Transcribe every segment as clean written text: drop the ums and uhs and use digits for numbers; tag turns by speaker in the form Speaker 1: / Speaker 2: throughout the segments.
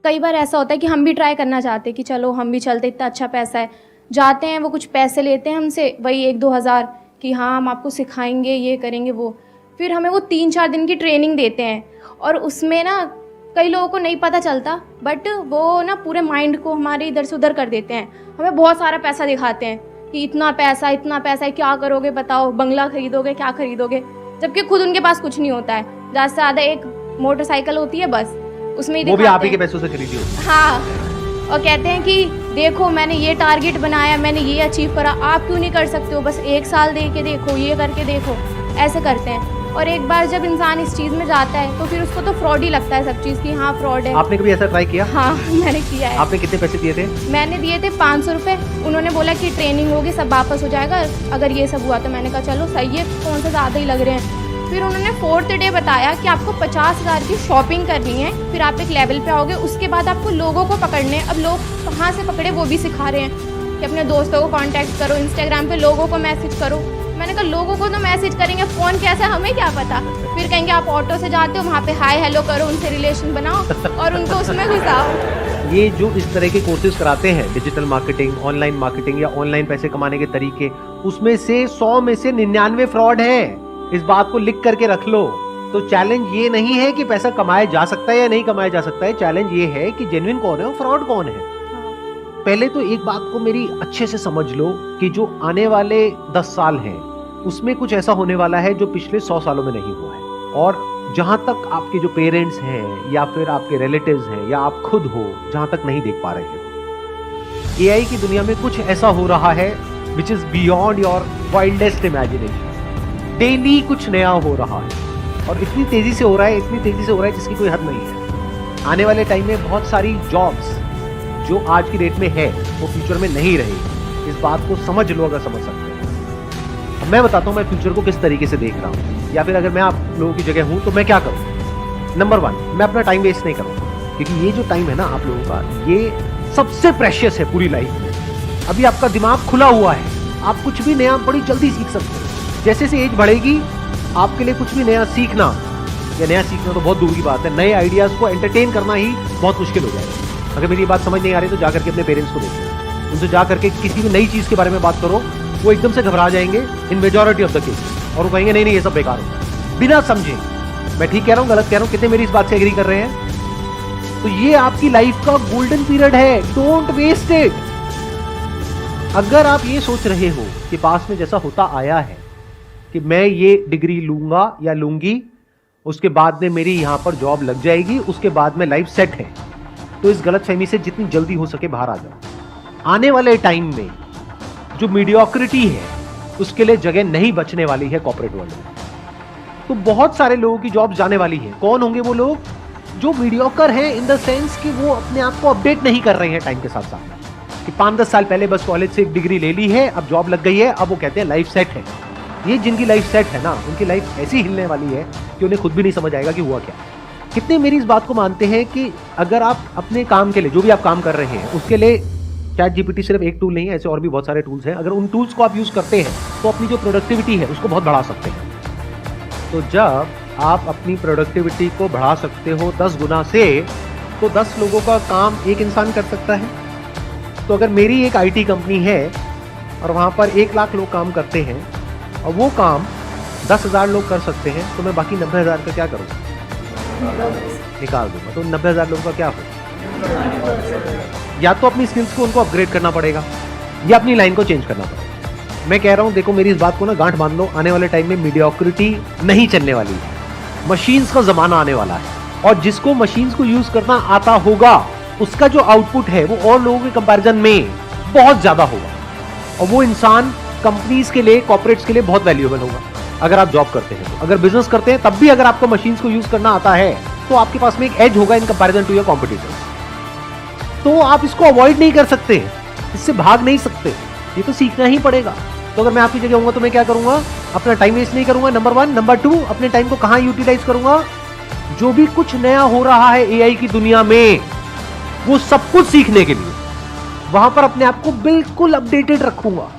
Speaker 1: कई बार ऐसा होता है कि हम भी ट्राई करना चाहते हैं कि चलो हम भी चलते, इतना अच्छा पैसा है, जाते हैं, वो कुछ पैसे लेते हैं हमसे, वही 1-2 हज़ार कि हाँ हम आपको सिखाएंगे, ये करेंगे वो, फिर हमें वो 3-4 दिन की ट्रेनिंग देते हैं और उसमें ना कई लोगों को नहीं पता चलता, बट वो ना पूरे माइंड को हमारे इधर से उधर कर देते हैं। हमें बहुत सारा पैसा दिखाते हैं कि इतना पैसा है, क्या करोगे बताओ, बंगला खरीदोगे, क्या खरीदोगे, जबकि खुद उनके पास कुछ नहीं होता है। ज़्यादा से ज़्यादा एक मोटरसाइकिल होती है बस, उसमें ही
Speaker 2: वो भी आप ही के पैसों से खरीदी होती है।
Speaker 1: हाँ, और कहते हैं कि देखो मैंने ये टारगेट बनाया, मैंने ये अचीव करा, आप क्यों नहीं कर सकते हो, बस 1 साल दे के देखो, ये करके देखो, ऐसे करते हैं। और एक बार जब इंसान इस चीज़ में जाता है तो फिर उसको तो फ्रॉड ही लगता है सब चीज़ की, हाँ फ्रॉड है।
Speaker 2: आपने कभी ऐसा ट्राई किया?
Speaker 1: हाँ मैंने किया है।
Speaker 2: आपने कितने पैसे दिए थे?
Speaker 1: मैंने दिए थे 500 रुपये। उन्होंने बोला कि ट्रेनिंग होगी, सब वापस हो जाएगा अगर ये सब हुआ तो। मैंने कहा चलो सही है, कौन सा ज़्यादा ही लग रहे हैं। फिर उन्होंने 4th डे बताया कि आपको 50,000 की शॉपिंग करनी है, फिर आप एक लेवल पे आओगे, उसके बाद आपको लोगों को पकड़ने हैं। अब लोग कहाँ से पकड़े वो भी सिखा रहे हैं कि अपने दोस्तों को कांटेक्ट करो, इंस्टाग्राम पे लोगों को मैसेज करो। मैंने कहा लोगों को तो मैसेज करेंगे, फ़ोन कैसा हमें क्या पता। फिर कहेंगे आप ऑटो से जाते हो, वहाँ पे हाय हेलो करो, उनसे रिलेशन बनाओ और उनको उसमें घुसाओ।
Speaker 2: ये जो इस तरह के कोर्सेज कराते हैं, डिजिटल मार्केटिंग, ऑनलाइन मार्केटिंग या ऑनलाइन पैसे कमाने के तरीके, उसमें से 100 में से 99 फ्रॉड है। इस बात को लिख करके रख लो। तो चैलेंज ये नहीं है कि पैसा कमाया जा सकता है या नहीं कमाया जा सकता है, चैलेंज ये है कि जेन्युइन कौन है और फ्रॉड कौन है। पहले तो एक बात को मेरी अच्छे से समझ लो कि जो आने वाले 10 साल हैं उसमें कुछ ऐसा होने वाला है जो पिछले 100 सालों में नहीं हुआ है। और जहां तक आपके जो पेरेंट्स हैं या फिर आपके रिलेटिव्स हैं या आप खुद हो, जहां तक नहीं देख पा रहे हो, एआई की दुनिया में कुछ ऐसा हो रहा है which is beyond your wildest imagination. Daily कुछ नया हो रहा है और इतनी तेजी से हो रहा है, जिसकी कोई हद नहीं है। आने वाले टाइम में बहुत सारी जॉब्स जो आज की डेट में है वो फ्यूचर में नहीं रहेगी। इस बात को समझ लो अगर समझ सकते हो। अब मैं बताता हूँ मैं फ्यूचर को किस तरीके से देख रहा हूँ, या फिर अगर मैं आप लोगों की जगह हूँ तो मैं क्या करूँ। नंबर 1, मैं अपना टाइम वेस्ट नहीं करूँगा, क्योंकि ये जो टाइम है ना आप लोगों का, ये सबसे प्रेशियस है पूरी लाइफ में। अभी आपका दिमाग खुला हुआ है, आप कुछ भी नया बड़ी जल्दी सीख सकते हो। जैसे से एज बढ़ेगी आपके लिए कुछ भी नया सीखना, या नया सीखना तो बहुत दूर की बात है, नए आइडियाज को एंटरटेन करना ही बहुत मुश्किल हो जाएगा। अगर मेरी बात समझ नहीं आ रही तो जाकर के अपने पेरेंट्स को देखो, उनसे जाकर के किसी भी नई चीज के बारे में बात करो, वो एकदम से घबरा जाएंगे इन मेजॉरिटी ऑफ द केस, और वो कहेंगे नहीं नहीं ये सब बेकार होता है, बिना समझे। मैं ठीक कह रहा हूँ गलत कह रहा हूँ, कितने मेरी इस बात से एग्री कर रहे हैं? तो ये आपकी लाइफ का गोल्डन पीरियड है, डोंट वेस्ट इट। अगर आप ये सोच रहे हो कि पास में जैसा होता आया है कि मैं ये डिग्री लूंगा या लूंगी, उसके बाद में मेरी यहां पर जॉब लग जाएगी, उसके बाद में लाइफ सेट है, तो इस गलतफहमी से जितनी जल्दी हो सके बाहर आ जाओ। आने वाले टाइम में जो मीडियोक्रिटी है उसके लिए जगह नहीं बचने वाली है कॉर्पोरेट वर्ल्ड में। तो बहुत सारे लोगों की जॉब जाने वाली है। कौन होंगे वो लोग? जो मीडियोकर हैं इन द सेंस कि वो अपने आप को अपडेट नहीं कर रहे हैं टाइम के साथ साथ, कि 5-10 साल पहले बस कॉलेज से एक डिग्री ले ली है, अब जॉब लग गई है, अब वो कहते हैं लाइफ सेट है। ये जिनकी लाइफ सेट है ना, उनकी लाइफ ऐसी हिलने वाली है कि उन्हें खुद भी नहीं समझ आएगा कि हुआ क्या। कितने मेरी इस बात को मानते हैं कि अगर आप अपने काम के लिए, जो भी आप काम कर रहे हैं, उसके लिए चैट जीपीटी सिर्फ एक टूल नहीं है, ऐसे और भी बहुत सारे टूल्स हैं। अगर उन टूल्स को आप यूज करते हैं तो अपनी जो प्रोडक्टिविटी है उसको बहुत बढ़ा सकते हैं। तो जब आप अपनी प्रोडक्टिविटी को बढ़ा सकते हो 10 गुना से, तो 10 लोगों का काम एक इंसान कर सकता है। तो अगर मेरी एक आईटी कंपनी है और वहां पर 1 लाख लोग काम करते हैं और वो काम 10,000 लोग कर सकते हैं, तो मैं बाकी 90,000 का क्या करूँगा? निकाल दूंगा। तो 90,000 लोगों का क्या हो? या तो अपनी स्किल्स को उनको अपग्रेड करना पड़ेगा या अपनी लाइन को चेंज करना पड़ेगा। मैं कह रहा हूं, देखो मेरी इस बात को ना गांठ बांध लो, आने वाले टाइम में मीडियोक्रिटी नहीं चलने वाली है, मशीन्स का जमाना आने वाला है। और जिसको मशीन्स को यूज करना आता होगा उसका जो आउटपुट है वो और लोगों के कंपैरिजन में बहुत ज्यादा होगा, और वो इंसान कंपनीज के लिए, कॉर्पोरेट्स के लिए बहुत वैल्यूएबल होगा। अगर आप जॉब करते हैं, तो अगर बिजनेस करते हैं तब भी अगर आपको मशीन्स को यूज करना आता है तो आपके पास में एक एज होगा in comparison to your competitors. तो आप इसको अवॉइड नहीं कर सकते, इससे भाग नहीं सकते, ये तो सीखना ही पड़ेगा। तो अगर मैं आपकी जगह होऊंगा तो मैं क्या करूंगा? अपना टाइम वेस्ट नहीं करूंगा, नंबर 1। नंबर 2, अपने टाइम को कहां यूटिलाइज करूंगा? जो भी कुछ नया हो रहा है एआई की दुनिया में, वो सब कुछ सीखने के लिए वहां पर अपने आप को बिल्कुल अपडेटेड रखूंगा।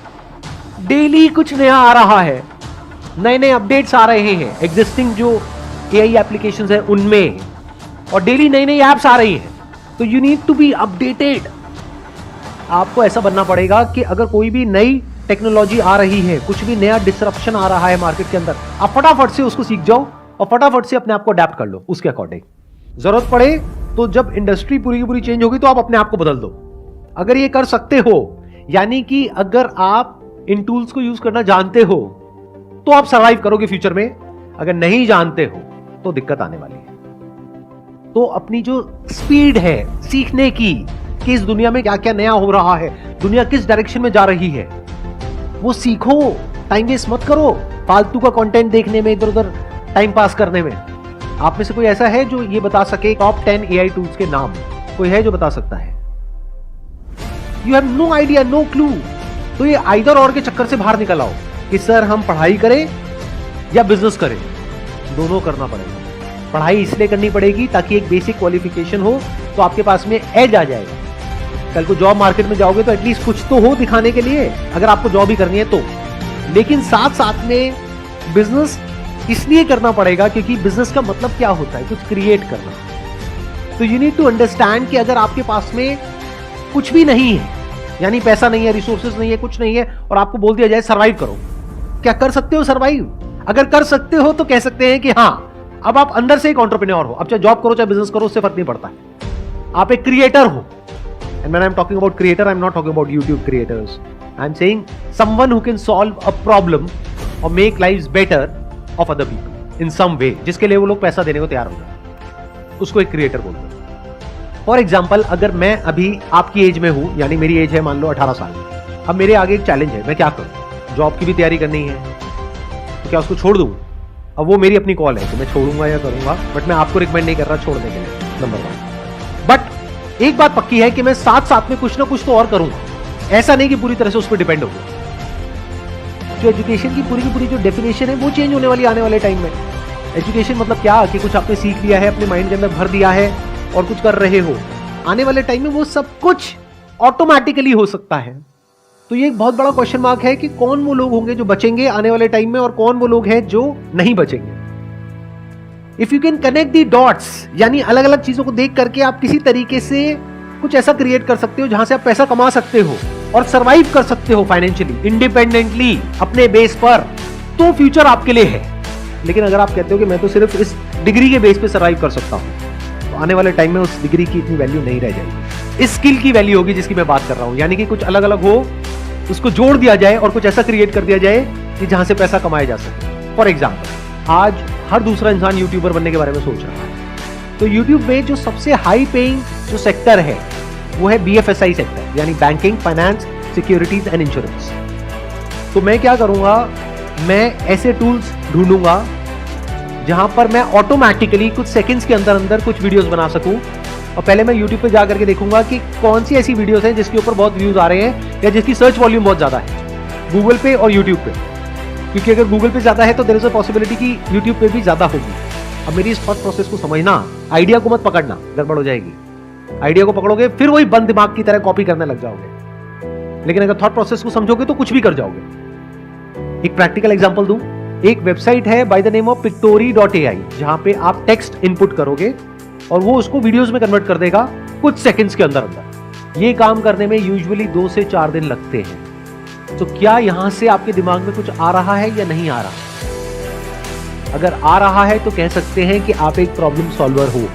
Speaker 2: डेली कुछ नया आ रहा है, नए नए अपडेट्स आ रहे हैं एग्जिस्टिंग जो एआई एप्लीकेशंस है उनमें, और डेली नई नई ऐप्स आ रही हैं। तो you need to be updated. आपको ऐसा बनना पड़ेगा कि अगर कोई भी नई टेक्नोलॉजी आ रही है, कुछ भी नया डिसरप्शन आ रहा है मार्केट के अंदर, आप फटाफट से उसको सीख जाओ और फटाफट से अपने आप को अडेप्ट कर लो उसके अकॉर्डिंग। जरूरत पड़े तो जब इंडस्ट्री पूरी की पूरी चेंज होगी तो आप अपने आप को बदल दो। अगर ये कर सकते हो, यानी कि अगर आप इन टूल्स को यूज करना जानते हो तो आप सरवाइव करोगे फ्यूचर में। अगर नहीं जानते हो तो दिक्कत आने वाली है। तो अपनी जो स्पीड है सीखने की कि इस दुनिया में क्या क्या नया हो रहा है, दुनिया किस डायरेक्शन में जा रही है, वो सीखो। टाइम वेस्ट मत करो फालतू का कंटेंट देखने में, इधर उधर टाइम पास करने में। आप में से कोई ऐसा है जो ये बता सके टॉप 10 एआई टूल्स के नाम? कोई है जो बता सकता है? You have no idea, no clue. तो ये आइदर और के चक्कर से बाहर निकल आओ कि सर हम पढ़ाई करें या बिजनेस करें। दोनों करना पड़ेगा। पढ़ाई इसलिए करनी पड़ेगी ताकि एक बेसिक क्वालिफिकेशन हो, तो आपके पास में एज आ जाएगा। कल को जॉब मार्केट में जाओगे तो एटलीस्ट कुछ तो हो दिखाने के लिए, अगर आपको जॉब ही करनी है तो। लेकिन साथ साथ में बिजनेस इसलिए करना पड़ेगा क्योंकि बिजनेस का मतलब क्या होता है? कुछ क्रिएट करना। तो यू नीड टू अंडरस्टैंड कि अगर आपके पास में कुछ भी नहीं है, यानी पैसा नहीं है, रिसोर्सेज नहीं है, कुछ नहीं है, और आपको बोल दिया जाए सर्वाइव करो, क्या कर सकते हो सर्वाइव? अगर कर सकते हो तो कह सकते हैं कि हाँ, अब आप अंदर से एक एंटरप्रेन्योर हो। अब चाहे जॉब करो चाहे बिजनेस करो, उससे फर्क नहीं पड़ता है। आप एक क्रिएटर हो। And when I'm talking about creator, I'm not talking about YouTube creators. I'm saying someone who can solve a problem or make lives better of other people in some way, जिसके लिए वो लोग पैसा देने को तैयार हो जाए, उसको एक क्रिएटर बोलते हैं। फॉर एग्जाम्पल, अगर मैं अभी आपकी एज में हूं, यानी मेरी एज है मान लो 18 साल, अब मेरे आगे एक चैलेंज है, मैं क्या करूं? जॉब की भी तैयारी करनी है, तो क्या उसको छोड़ दूं? अब वो मेरी अपनी कॉल है कि मैं छोड़ूंगा या करूंगा, बट मैं आपको रिकमेंड नहीं कर रहा छोड़ने के लिए, नंबर 1। बट एक बात पक्की है कि मैं साथ साथ में कुछ ना कुछ तो और करूंगा। ऐसा नहीं कि पूरी तरह से उस पर डिपेंड होगा। जो एजुकेशन की पूरी जो डेफिनेशन है वो चेंज होने वाली आने वाले टाइम में। एजुकेशन मतलब क्या कि कुछ आपने सीख लिया है, अपने माइंड के अंदर भर दिया है और कुछ कर रहे हो। आने वाले टाइम में वो सब कुछ ऑटोमेटिकली हो सकता है। तो ये एक बहुत बड़ा क्वेश्चन मार्क है कि कौन वो लोग होंगे जो बचेंगे आने वाले टाइम में और कौन वो लोग हैं जो नहीं बचेंगे। If you can connect the dots, यानी अलग अलग चीजों को देख करके आप किसी तरीके से कुछ ऐसा क्रिएट कर सकते हो जहां से आप पैसा कमा सकते हो और सरवाइव कर सकते हो फाइनेंशियली, इंडिपेंडेंटली, अपने बेस पर, तो फ्यूचर आपके लिए है। लेकिन अगर आप कहते हो कि मैं तो सिर्फ इस डिग्री के बेस पे सरवाइव कर सकता हूं, तो आने वाले टाइम में उस डिग्री की इतनी वैल्यू नहीं रह जाएगी। इस स्किल की वैल्यू होगी जिसकी मैं बात कर रहा हूं, यानी कि कुछ अलग अलग हो, उसको जोड़ दिया जाए और कुछ ऐसा क्रिएट कर दिया जाए कि जहां से पैसा कमाया जा सके। फॉर एग्जाम्पल, आज हर दूसरा इंसान यूट्यूबर बनने के बारे में सोच रहा है। तो यूट्यूब में जो सबसे हाई पेइंग जो सेक्टर है वो है BFSI सेक्टर, यानी banking, finance, securities and insurance. तो मैं क्या करूंगा, मैं ऐसे टूल्स ढूंढूंगा जहां पर मैं ऑटोमेटिकली कुछ सेकंड्स के अंदर अंदर कुछ वीडियोस बना सकूं। और पहले मैं यूट्यूब पे जा करके देखूंगा कि कौन सी ऐसी वीडियोस हैं जिसके ऊपर बहुत व्यूज आ रहे हैं या जिसकी सर्च वॉल्यूम बहुत ज्यादा है, गूगल पे और यूट्यूब पे। क्योंकि अगर गूगल पे ज्यादा है तो देयर इज अ पॉसिबिलिटी कि यूट्यूब पे भी ज्यादा होगी। अब मेरी इस थॉट प्रोसेस को समझना, आइडिया को मत पकड़ना, गड़बड़ हो जाएगी। आइडिया को पकड़ोगे फिर वही बंद दिमाग की तरह कॉपी करने लग जाओगे। लेकिन अगर थॉट प्रोसेस को समझोगे तो कुछ भी कर जाओगे। एक प्रैक्टिकल एग्जांपल दूं, एक वेबसाइट है by the name of pictory.ai, जहां पे आप टेक्स्ट इनपुट करोगे और वो उसको वीडियोस में कन्वर्ट कर देगा कुछ सेकंड्स के अंदर अंदर। ये काम करने में यूजुअली 2 से 4 दिन लगते हैं। तो क्या यहां से आपके दिमाग में कुछ आ रहा है या नहीं आ रहा? अगर आ रहा है तो कह सकते हैं कि आप एक प्रॉब्लम सॉल्वर हो,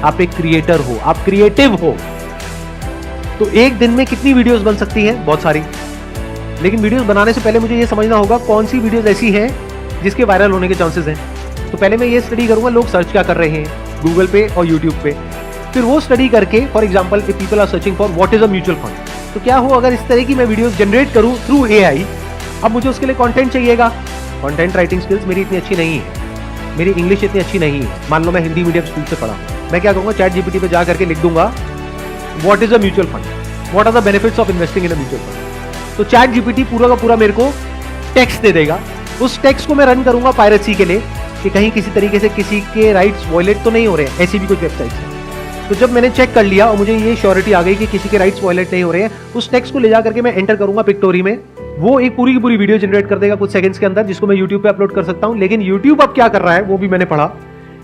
Speaker 2: आप एक क्रिएटर हो, आप क्रिएटिव हो। तो एक दिन में कितनी वीडियोस बन सकती हैं? बहुत सारी। लेकिन वीडियोस बनाने से पहले मुझे यह समझना होगा कौन सी वीडियोस ऐसी हैं जिसके वायरल होने के चांसेस हैं। तो पहले मैं ये स्टडी करूंगा लोग सर्च क्या कर रहे हैं गूगल पे और यूट्यूब पे। फिर वो स्टडी करके, for example if people are searching for what is a mutual fund, तो क्या हो अगर इस तरह की मैं वीडियोस जनरेट करूं थ्रू AI। अब मुझे उसके लिए कंटेंट चाहिएगा। कंटेंट राइटिंग स्किल्स मेरी इतनी अच्छी नहीं है, मेरी इंग्लिश इतनी अच्छी नहीं है। मान लो मैं हिंदी मीडियम स्कूल से पढ़ा, मैं क्या करूंगा, चैट GPT पे जा करके लिख दूंगा what is a mutual fund, what are the benefits of investing in a mutual fund. तो चैट GPT पूरा का पूरा मेरे को टेक्स्ट दे देगा। उस टेक्स्ट को मैं रन करूंगा पायरेसी के लिए कि कहीं किसी तरीके से किसी के राइट्स वायलेट तो नहीं हो रहे हैं, ऐसी भी कुछ वेबसाइट्स हैं। तो जब मैंने चेक कर लिया और मुझे ये श्योरिटी आ गई कि किसी के राइट्स वायलेट नहीं हो रहे हैं, उस टेक्स्ट को ले जा करके मैं एंटर करूंगा पिक्टोरी में। वो एक पूरी की पूरी वीडियो जनरेट कर देगा कुछ सेकंड्स के अंदर, जिसको मैं यूट्यूब पे अपलोड कर सकता हूं। लेकिन यूट्यूब अब क्या कर रहा है वो भी मैंने पढ़ा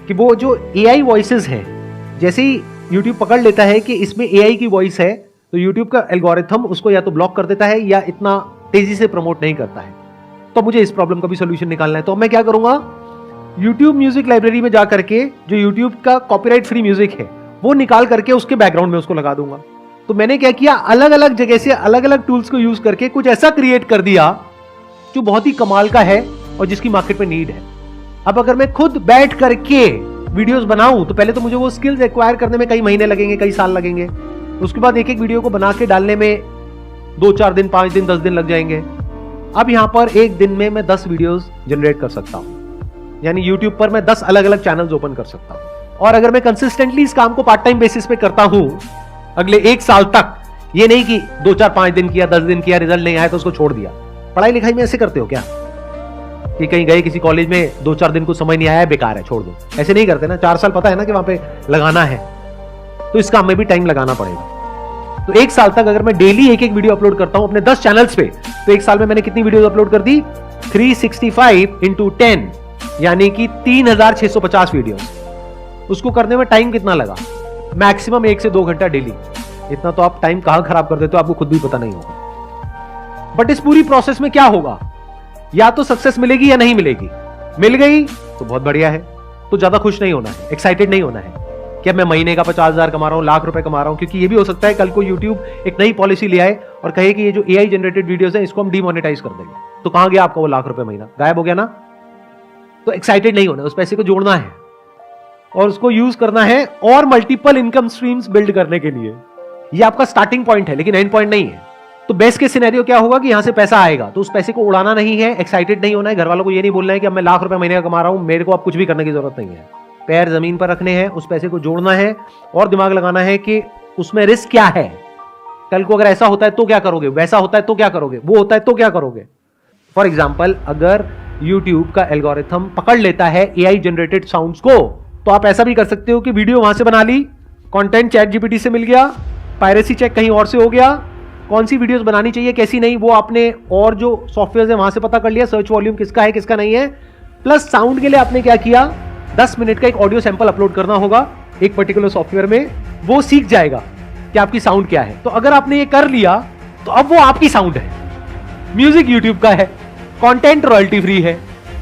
Speaker 2: कि वो जो AI वॉइसेस हैं, जैसे ही YouTube पकड़ लेता है कि इसमें AI की वॉइस है, तो YouTube का एल्गोरिथम उसको या तो ब्लॉक कर देता है या इतना तेजी से प्रमोट नहीं करता है। तो मुझे इस प्रॉब्लम का भी सोल्यूशन निकालना है। तो मैं क्या करूंगा, YouTube म्यूजिक लाइब्रेरी में जा करके जो YouTube का कॉपीराइट फ्री म्यूजिक है वो निकाल करके उसके बैकग्राउंड में उसको लगा दूंगा। तो मैंने क्या किया, अलग अलग जगह से अलग अलग टूल्स को यूज करके कुछ ऐसा क्रिएट कर दिया जो बहुत ही कमाल का है और जिसकी मार्केट में नीड है। अब अगर मैं खुद बैठ करके वीडियोस बनाऊं तो पहले तो मुझे वो स्किल्स एक्वायर करने में कई महीने लगेंगे, कई साल लगेंगे। उसके बाद एक एक वीडियो को बना के डालने में 2-4 दिन, 5 दिन, 10 दिन लग जाएंगे। अब यहां पर एक दिन में मैं 10 वीडियोस जनरेट कर सकता हूं, यानी YouTube पर मैं 10 अलग अलग चैनल्स ओपन कर सकता हूं। और अगर मैं कंसिस्टेंटली इस काम को पार्ट टाइम बेसिस पे करता हूं अगले 1 साल तक, ये नहीं कि 2-4-5 दिन किया, 10 दिन किया, रिजल्ट नहीं आया तो उसको छोड़ दिया। पढ़ाई लिखाई में ऐसे करते हो क्या कि कहीं गए किसी कॉलेज में, 2-4 दिन को समझ नहीं आया, बेकार है, छोड़ दो, ऐसे नहीं करते ना। 4 साल पता है ना कि वहां पे लगाना है, तो इस काम में भी टाइम लगाना पड़ेगा। तो 1 साल तक अगर मैं डेली एक एक वीडियो अपलोड करता हूं अपने 10 चैनल्स पे, तो 1 साल में मैंने कितनी वीडियोस अपलोड कर दी, 365 into 10, यानी कि 3650 वीडियोस। उसको करने में टाइम कितना लगा, मैक्सिमम 1 से 2 घंटा डेली। इतना तो आप टाइम कहां खराब कर देते हो आपको खुद भी पता नहीं होगा। बट इस पूरी प्रोसेस में क्या होगा, या तो सक्सेस मिलेगी या नहीं मिलेगी। मिल गई तो बहुत बढ़िया है, तो ज्यादा खुश नहीं होना है, एक्साइटेड नहीं होना है कि अब मैं महीने का 50,000 कमा रहा हूं, लाख रुपए कमा रहा हूं। क्योंकि ये भी हो सकता है कल को YouTube एक नई पॉलिसी ले आए और कहे कि ये जो AI जनरेटेड वीडियोस हैं इसको हम डिमोनेटाइज कर देंगे, तो कहां गया आपका वो लाख रुपए महीना, गायब हो गया ना। तो एक्साइटेड नहीं होना, उस पैसे को जोड़ना है और उसको यूज करना है और मल्टीपल इनकम स्ट्रीम्स बिल्ड करने के लिए। ये आपका स्टार्टिंग पॉइंट है लेकिन एंड पॉइंट नहीं है। तो बेस्ट के सिनेरियो क्या होगा कि यहां से पैसा आएगा तो उस पैसे को उड़ाना नहीं है, एक्साइटेड नहीं होना है, घर वालों को ये नहीं बोलना है कि अब मैं लाख रुपए महीने का कमा रहा हूं, मेरे को अब कुछ भी करने की जरूरत नहीं है। पैर जमीन पर रखने हैं, उस पैसे को जोड़ना है और दिमाग लगाना है कि उसमें रिस्क क्या है, कल को अगर ऐसा होता है तो क्या करोगे, वैसा होता है तो क्या करोगे, वो होता है तो क्या करोगे। फॉर एग्जाम्पल, अगर YouTube का एल्गोरिथम पकड़ लेता है AI जनरेटेड साउंड्स को, तो आप ऐसा भी कर सकते हो कि वीडियो वहां से बना ली, कंटेंट ChatGPT से मिल गया, पायरेसी चेक कहीं और से हो गया, कौन सी वीडियोस बनानी चाहिए कैसी नहीं वो आपने और जो सॉफ्टवेयर है वहां से पता कर लिया, सर्च वॉल्यूम किसका है किसका नहीं है। प्लस साउंड के लिए आपने क्या किया, 10 मिनट का एक ऑडियो सैंपल अपलोड करना होगा एक पर्टिकुलर सॉफ्टवेयर में, वो सीख जाएगा कि आपकी साउंड क्या है। तो अगर आपने ये कर लिया तो अब वो आपकी साउंड है, म्यूजिक YouTube का है, कंटेंट रॉयल्टी फ्री है।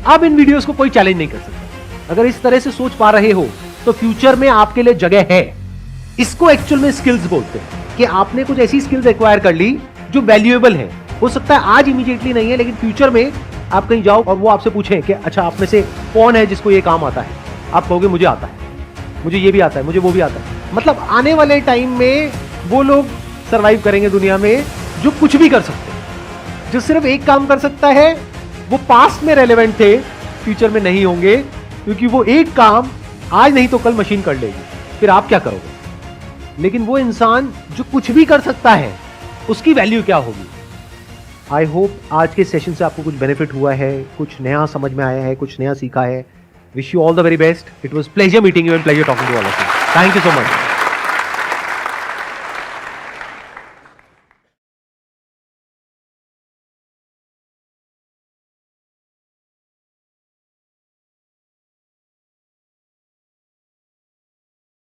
Speaker 2: अब इन वीडियोस को कोई चैलेंज नहीं कर सकता। अगर इस तरह से सोच पा रहे हो तो फ्यूचर में आपके लिए जगह है। इसको एक्चुअल में स्किल्स बोलते हैं कि आपने कुछ ऐसी स्किल्स एक्वायर कर ली जो वैल्यूएबल है। हो सकता है आज इमीडिएटली नहीं है, लेकिन फ्यूचर में आप कहीं जाओ और वो आपसे पूछें कि अच्छा आप में से कौन है जिसको ये काम आता है, आप कहोगे मुझे आता है, मुझे ये भी आता है, मुझे वो भी आता है। मतलब आने वाले टाइम में वो लोग सर्वाइव करेंगे दुनिया में जो कुछ भी कर सकते हैं। जो सिर्फ एक काम कर सकता है वो पास्ट में रेलेवेंट थे, फ्यूचर में नहीं होंगे, क्योंकि वो एक काम आज नहीं तो कल मशीन कर लेगी, फिर आप क्या करोगे। लेकिन वो इंसान जो कुछ भी कर सकता है उसकी वैल्यू क्या होगी। आई होप आज के सेशन से आपको कुछ बेनिफिट हुआ है, कुछ नया समझ में आया है, कुछ नया सीखा है। Wish you all the very best. It was pleasure meeting you and pleasure talking to all of you. Thank you so much.